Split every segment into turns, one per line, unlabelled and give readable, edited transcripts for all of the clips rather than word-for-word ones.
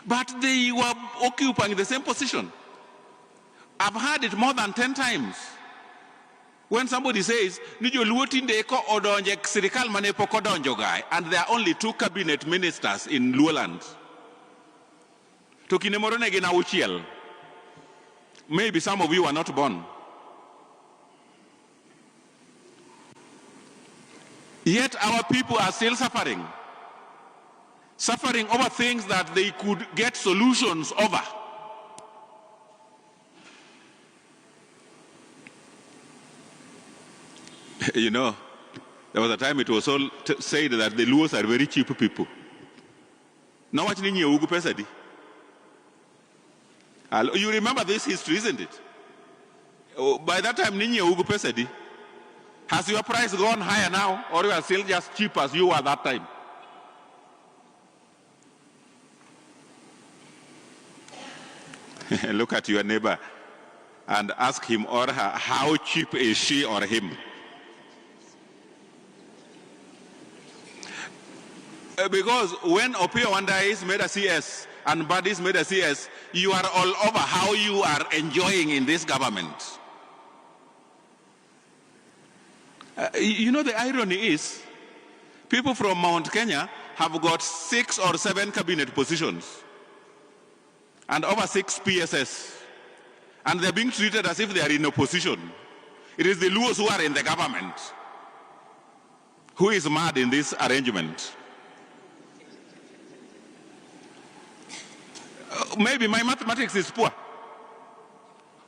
But they were occupying the same position. I've heard it more than 10 times. When somebody says, and there are only 2 cabinet ministers in Luoland. Maybe some of you are not born. Yet our people are still suffering. Suffering over things that they could get solutions over. You know, there was a time it was all said that the Luos are very cheap people. Now what you you remember this history, isn't it? By that time, has your price gone higher now, or you are still just cheap as you were that time? Look at your neighbor and ask him or her, how cheap is she or him? Because when Opiyo Wandayi is made a CS and Mbadi is made a CS, you are all over how you are enjoying in this government. You know, the irony is, people from Mount Kenya have got 6 or 7 cabinet positions and over 6 PSS, and they're being treated as if they are in opposition. It is the Luos who are in the government. Who is mad in this arrangement? Maybe my mathematics is poor.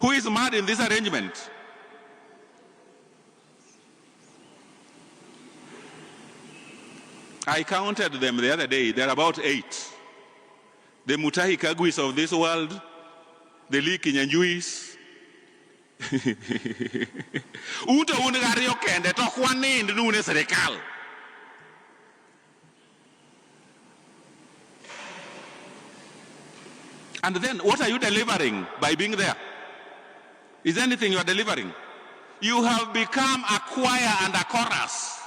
Who is mad in this arrangement? I counted them the other day. There are about 8. The Mutahi Kagwis of this world, the Lee Kinyanjuis. And then what are you delivering by being there? Is there anything you are delivering? You have become a choir and a chorus.